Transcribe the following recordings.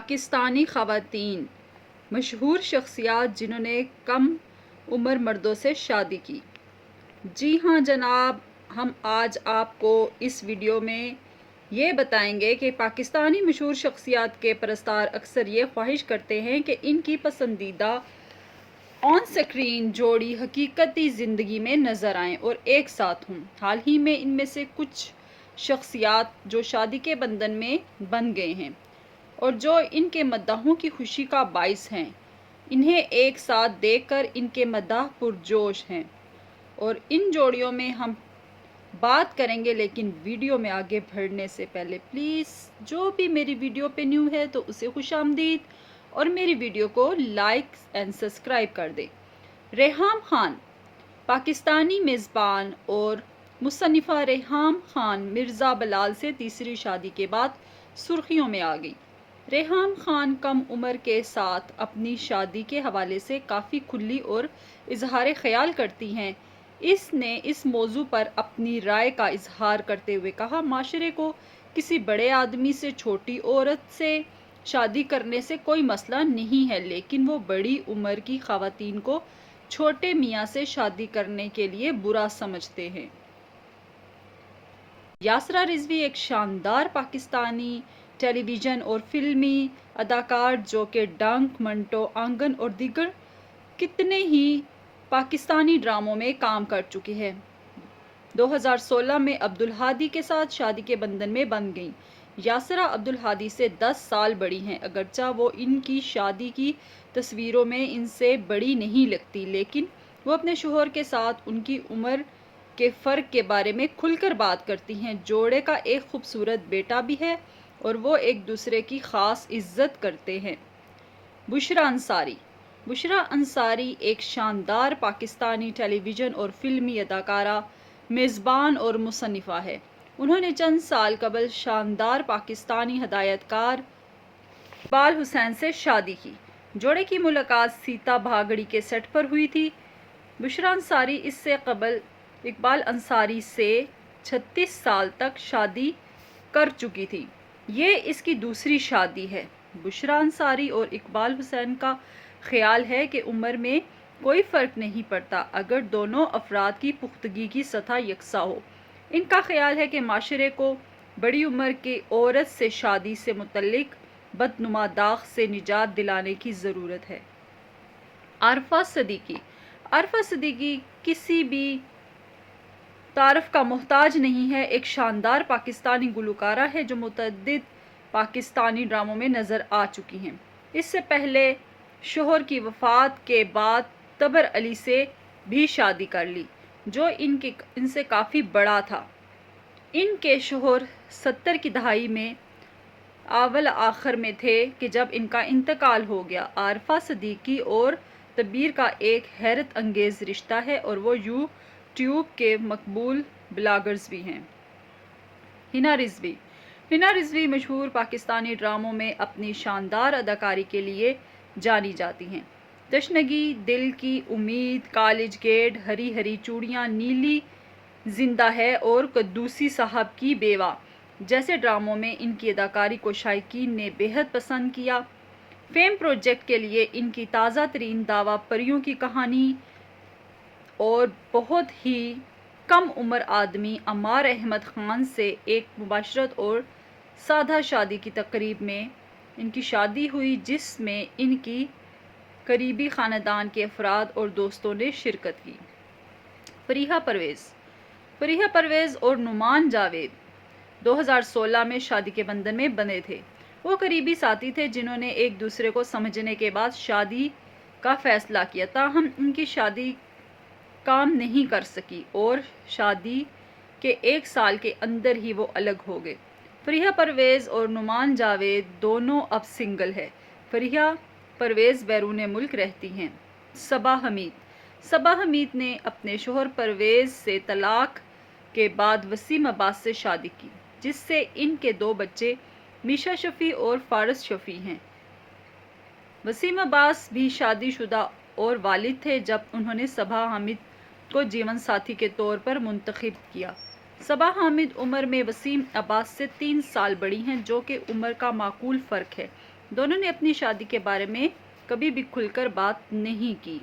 پاکستانی خواتین مشہور شخصیات جنہوں نے کم عمر مردوں سے شادی کی۔ جی ہاں جناب، ہم آج آپ کو اس ویڈیو میں یہ بتائیں گے کہ پاکستانی مشہور شخصیات کے پرستار اکثر یہ خواہش کرتے ہیں کہ ان کی پسندیدہ آن سکرین جوڑی حقیقتی زندگی میں نظر آئیں اور ایک ساتھ ہوں۔ حال ہی میں ان میں سے کچھ شخصیات جو شادی کے بندھن میں بندھ گئے ہیں اور جو ان کے مداحوں کی خوشی کا باعث ہیں، انہیں ایک ساتھ دیکھ کر ان کے مداح پرجوش ہیں اور ان جوڑیوں میں ہم بات کریں گے۔ لیکن ویڈیو میں آگے بڑھنے سے پہلے پلیز جو بھی میری ویڈیو پہ نیو ہے تو اسے خوش آمدید اور میری ویڈیو کو لائک اینڈ سبسکرائب کر دے۔ ریحام خان پاکستانی میزبان اور مصنفہ ریحام خان مرزا بلال سے تیسری شادی کے بعد سرخیوں میں آ گئی۔ ریحام خان کم عمر کے ساتھ اپنی شادی کے حوالے سے کافی کھلی اور اظہار خیال کرتی ہیں۔ اس نے اس موضوع پر اپنی رائے کا اظہار کرتے ہوئے کہا، معاشرے کو کسی بڑے آدمی سے چھوٹی عورت سے شادی کرنے سے کوئی مسئلہ نہیں ہے، لیکن وہ بڑی عمر کی خواتین کو چھوٹے میاں سے شادی کرنے کے لیے برا سمجھتے ہیں۔ یاسرا رضوی ایک شاندار پاکستانی ٹیلی ویژن اور فلمی اداکار جو کہ ڈنک، منٹو، آنگن اور دیگر کتنے ہی پاکستانی ڈراموں میں کام کر چکی ہے، 2016 میں عبدالہادی کے ساتھ شادی کے بندھن میں بندھ گئیں۔ یاسرا عبدالہادی سے 10 سال بڑی ہیں۔ اگرچہ وہ ان کی شادی کی تصویروں میں ان سے بڑی نہیں لگتی، لیکن وہ اپنے شوہر کے ساتھ ان کی عمر کے فرق کے بارے میں کھل کر بات کرتی ہیں۔ جوڑے کا ایک خوبصورت بیٹا بھی ہے اور وہ ایک دوسرے کی خاص عزت کرتے ہیں۔ بشریٰ انصاری بشریٰ انصاری ایک شاندار پاکستانی ٹیلی ویژن اور فلمی اداکارہ، میزبان اور مصنفہ ہے۔ انہوں نے چند سال قبل شاندار پاکستانی ہدایت کار اقبال حسین سے شادی کی۔ جوڑے کی ملاقات سیتا بھاگڑی کے سیٹ پر ہوئی تھی۔ بشریٰ انصاری اس سے قبل اقبال انصاری سے 36 سال تک شادی کر چکی تھی۔ یہ اس کی دوسری شادی ہے۔ بشریٰ انصاری اور اقبال حسین کا خیال ہے کہ عمر میں کوئی فرق نہیں پڑتا اگر دونوں افراد کی پختگی کی سطح یکساں ہو۔ ان کا خیال ہے کہ معاشرے کو بڑی عمر کی عورت سے شادی سے متعلق بدنما داغ سے نجات دلانے کی ضرورت ہے۔ عارفہ صدیقی عارفہ صدیقی کسی بھی تعارف کا محتاج نہیں ہے۔ ایک شاندار پاکستانی گلوکارہ ہے جو متعدد پاکستانی ڈراموں میں نظر آ چکی ہیں۔ اس سے پہلے شوہر کی وفات کے بعد تبر علی سے بھی شادی کر لی، جو ان سے کافی بڑا تھا۔ ان کے شوہر 70 کی دہائی میں اول آخر میں تھے کہ جب ان کا انتقال ہو گیا۔ عارفہ صدیقی اور تبر کا ایک حیرت انگیز رشتہ ہے اور وہ یوٹیوب کے مقبول بلاگرز بھی ہیں۔ حنا رضوی مشہور پاکستانی ڈراموں میں اپنی شاندار اداکاری کے لیے جانی جاتی ہیں۔ تشنگی، دل کی امید، کالج گیٹ، ہری ہری چوڑیاں، نیلی زندہ ہے اور قدوسی صاحب کی بیوہ جیسے ڈراموں میں ان کی اداکاری کو شائقین نے بے حد پسند کیا۔ فیم پروجیکٹ کے لیے ان کی تازہ ترین دعویٰ پریوں کی کہانی اور بہت ہی کم عمر آدمی عمار احمد خان سے ایک مباشرت اور سادہ شادی کی تقریب میں ان کی شادی ہوئی، جس میں ان کی قریبی خاندان کے افراد اور دوستوں نے شرکت کی۔ فریحہ پرویز اور نعمان جاوید 2016 میں شادی کے بندھن میں بندھے تھے۔ وہ قریبی ساتھی تھے جنہوں نے ایک دوسرے کو سمجھنے کے بعد شادی کا فیصلہ کیا، تاہم ان کی شادی کام نہیں کر سکی اور شادی کے ایک سال کے اندر ہی وہ الگ ہو گئے۔ فریحہ پرویز اور نعمان جاوید دونوں اب سنگل ہیں۔ فریحہ پرویز بیرون ملک رہتی ہیں۔ صبا حمید نے اپنے شوہر پرویز سے طلاق کے بعد وسیم عباس سے شادی کی، جس سے ان کے 2 بچے میشا شفیع اور فارس شفیع ہیں۔ وسیم عباس بھی شادی شدہ اور والد تھے جب انہوں نے صبا حمید کو جیون ساتھی کے طور پر منتخب کیا۔ صبا حمید عمر میں وسیم عباس سے 3 سال بڑی ہیں، جو کہ عمر کا معقول فرق ہے۔ دونوں نے اپنی شادی کے بارے میں کبھی بھی کھل کر بات نہیں کی۔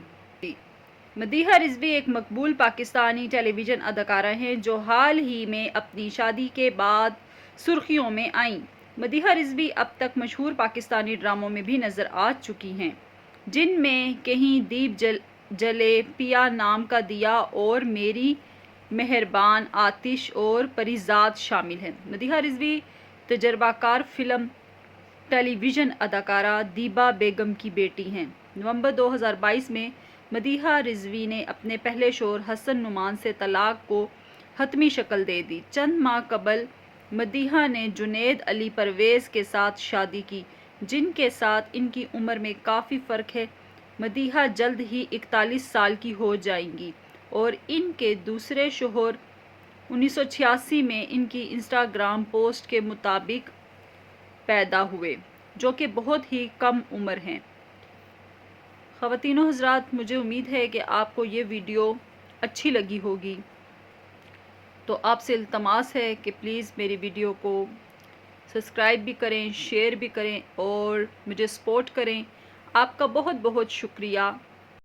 مدیحہ رضوی ایک مقبول پاکستانی ٹیلی ویژن اداکارہ ہیں جو حال ہی میں اپنی شادی کے بعد سرخیوں میں آئیں۔ مدیحہ رضوی اب تک مشہور پاکستانی ڈراموں میں بھی نظر آ چکی ہیں، جن میں کہیں دیپ جلے، پیا نام کا دیا اور میری مہربان، آتش اور پریزاد شامل ہیں۔ مدیحہ رضوی تجربہ کار فلم ٹیلی ویژن اداکارہ دیبا بیگم کی بیٹی ہیں۔ نومبر 2022 میں مدیحہ رضوی نے اپنے پہلے شوہر حسن نعمان سے طلاق کو حتمی شکل دے دی۔ چند ماہ قبل مدیحہ نے جنید علی پرویز کے ساتھ شادی کی، جن کے ساتھ ان کی عمر میں کافی فرق ہے۔ مدیحہ جلد ہی 41 سال کی ہو جائیں گی اور ان کے دوسرے شوہر 1986 میں ان کی انسٹاگرام پوسٹ کے مطابق پیدا ہوئے، جو کہ بہت ہی کم عمر ہیں۔ خواتین و حضرات، مجھے امید ہے کہ آپ کو یہ ویڈیو اچھی لگی ہوگی، تو آپ سے التماس ہے کہ پلیز میری ویڈیو کو سبسکرائب بھی کریں، شیئر بھی کریں اور مجھے سپورٹ کریں۔ آپ کا بہت بہت شکریہ۔